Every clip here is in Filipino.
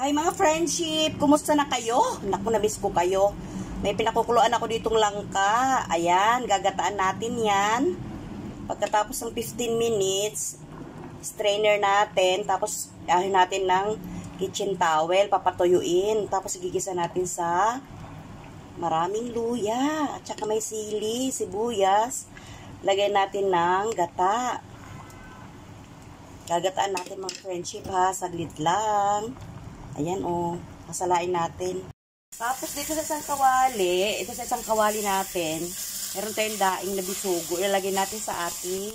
Hi mga friendship! Kumusta na kayo? Naku, namiss ko kayo. May pinakukuluan ako ditong langka. Ayan, gagataan natin yan. Pagkatapos ng 15 minutes, strainer natin. Tapos, ahin natin ng kitchen towel. Papatuyuin. Tapos, gigisa natin sa maraming luya. At saka may sili, sibuyas. Lagyan natin ng gata. Gagataan natin mga friendship ha. Saglit lang. Ayan o, masalain natin. Tapos dito sa isang kawali, natin, meron tayong daing na bisugo. Ilalagay natin sa ating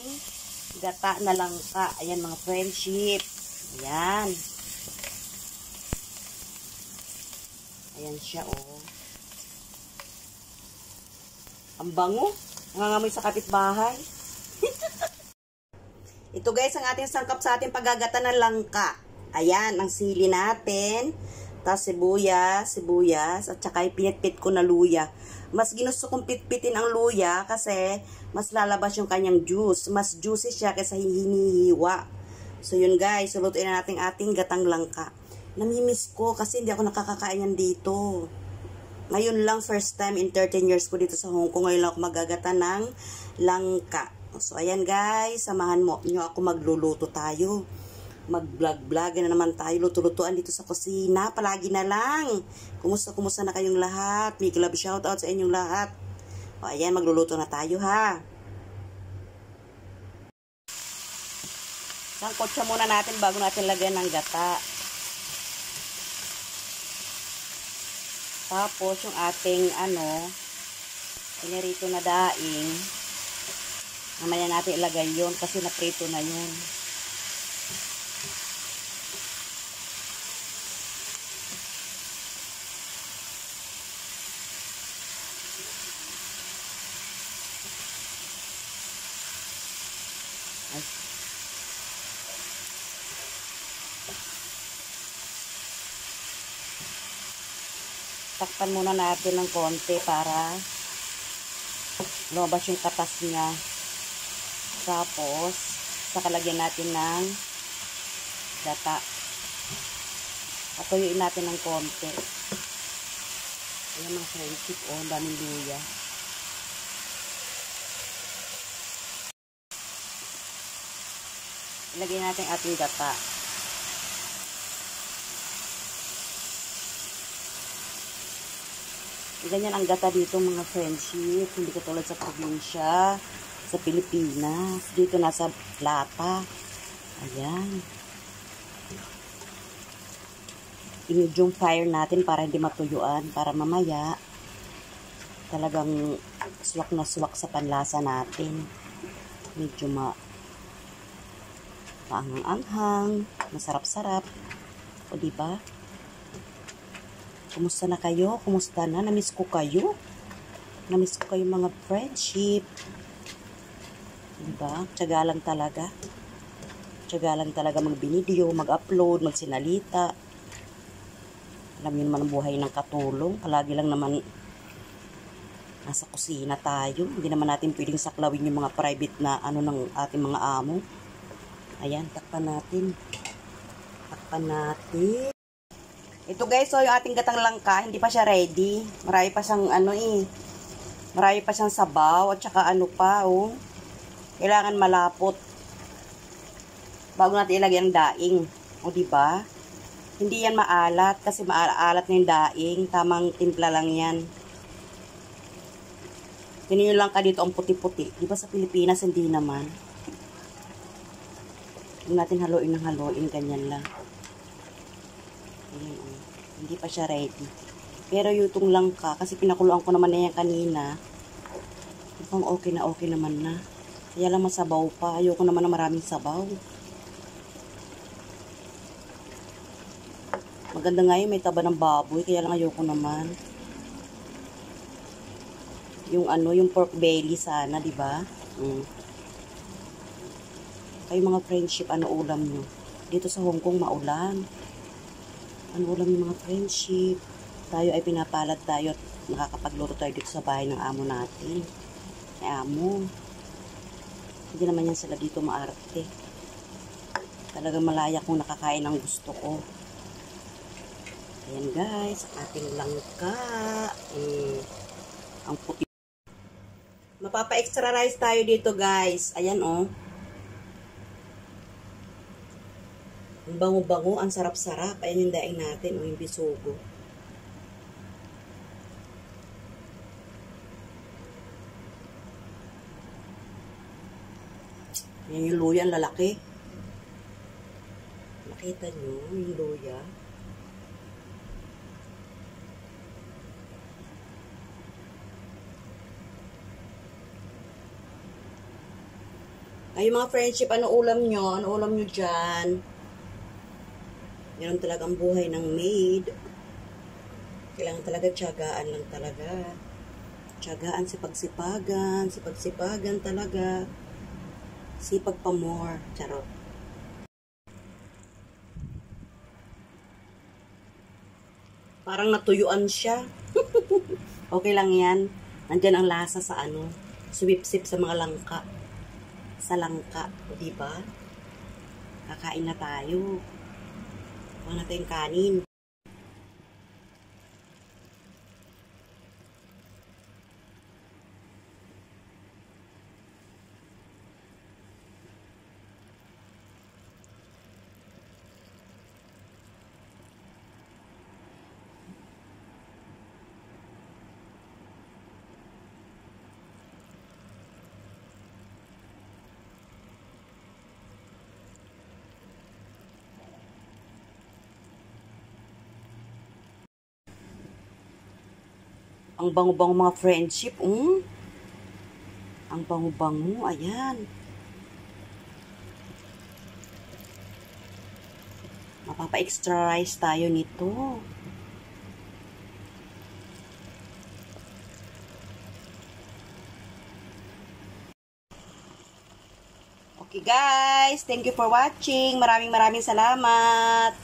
gata na langka. Ayan mga friendship. Ayan. Ayan siya o. Ang bango. Nangangamoy sa kapitbahay. Ito guys, ang ating sangkap sa ating paggagata ng langka. Ayan, ang sili natin. Tapos sibuyas. At saka pinitpit ko na luya. Mas ginusto kong pitpitin ang luya kasi mas lalabas yung kanyang juice. Mas juicy siya kaysa hinihiwa. So yun guys, sulutuin na natin ating gatang langka. Namimiss ko kasi hindi ako nakakakain yan dito. Ngayon lang, first time in 13 years ko dito sa Hong Kong. Ngayon lang ako magagata ng langka. So ayan guys, samahan nyo ako, magluluto tayo. Mag-vlog-vlog na naman tayo, luto-lutuan dito sa kusina, palagi na lang. Kumusta na kayong lahat? Big love shoutout sa inyong lahat. O ayan, magluluto na tayo ha. Sangkot siya muna natin bago natin lagyan ng gata. Tapos yung ating pinirito na daing, mamaya natin ilagay yun kasi naprito na yun. Takpan muna natin ng konti para lumabas yung katas niya. Tapos, sakalagyan natin ng gata. Patuyuin natin ng konti. Ayan mga friendship, ang daming luya. Ilagay natin ating gata. Ganyan ang gata dito mga friendship. Hindi katulad sa probinsya, sa Pilipinas. Dito nasa lata. Ayan. I-medium fire natin para hindi matuyuan. Para mamaya, talagang swak na swak sa panlasa natin. Medyo maanghang-anghang. Masarap-sarap. O diba? Kumusta na kayo? Kumusta na? Namiss ko kayo. Namiss ko kayo mga friendship. Diba? Tiyaga lang talaga. Tiyaga lang talaga mag-video, mag-upload, magsinalita. Alam niyo naman ang buhay ng katulong. Palagi lang naman nasa kusina tayo. Hindi naman natin pwedeng saklawin yung mga private na ng ating mga amo. Ayan, takpan natin. Takpan natin. Ito guys, so yung ating gatang langka, hindi pa siya ready. Marami pa siyang marami pa siyang sabaw at saka kailangan malapot bago natin ilagay ang daing. O diba? Hindi yan maalat kasi maalat na yung daing, tamang timpla lang yan. Tingnan nyo lang ka dito ang puti-puti. Diba sa Pilipinas hindi naman. Huwag natin haluin ng haluin, ganyan lang. Ayan, hindi pa siya ready. Pero yung langka, kasi pinakuluan ko naman na yan kanina, mukhang okay naman na. Kaya lang masabaw pa. Ayoko naman na maraming sabaw. Maganda nga yung may taba ng baboy, kaya lang ayoko naman. Yung pork belly sana, di ba? Kayo mga friendship, ulam nyo? Dito sa Hong Kong maulan. Ano ulam yung mga friendship? Tayo ay pinapalad tayo at nakakapagluto tayo dito sa bahay ng amo natin. Ay amo. Hindi naman yan sila dito maarte. Talagang malaya kung nakakain ang gusto ko. Ayan guys, ating langka. Ang puti. Mapapa-extra rice tayo dito guys. Ayan oh. Ang bango-bango, ang sarap-sarap. Ayan yung daing natin, yung bisugo. Ayan yung luya, ang lalaki. Nakita nyo yung luya. Ay, mga friendship, ano ulam nyo? Ano ulam nyo dyan? Yan talagang buhay ng maid. Kailangan talaga tiyagaan lang talaga. Tiyagaan, sipag-sipagan. Sipag-sipagan talaga. Sipag pa more. Charot. Parang natuyuan siya. Okay lang yan. Nandyan ang lasa sa ano. Suwipsip sa mga langka. Sa langka. O diba? Kakain na tayo. Kuha natin kanin. Ang bango-bango mga friendship, Ang bango-bango, ayan. Mapapa-extra rice tayo nito. Okay guys, thank you for watching. Maraming salamat.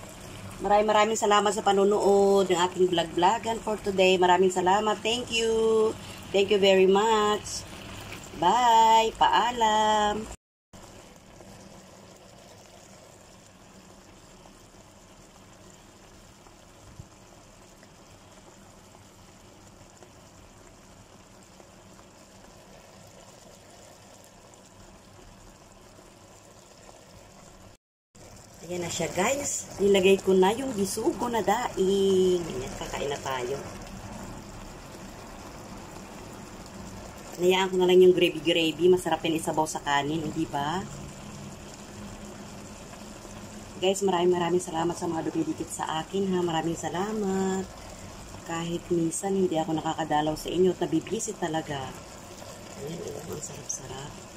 Maraming salamat sa panonood ng aking vlog-vlogan for today. Maraming salamat. Thank you. Thank you very much. Bye. Paalam. Ayan na siya guys. Nilagay ko na yung bisugo na daing. Ayan, kakain na tayo. Nayaan ko na lang yung gravy. Masarap yan isabaw sa kanin, hindi ba? Guys, maraming salamat sa mga dumidikit sa akin ha. Maraming salamat. Kahit minsan hindi ako nakakadalaw sa inyo at nabibisit talaga. Ayan, ang sarap-sarap.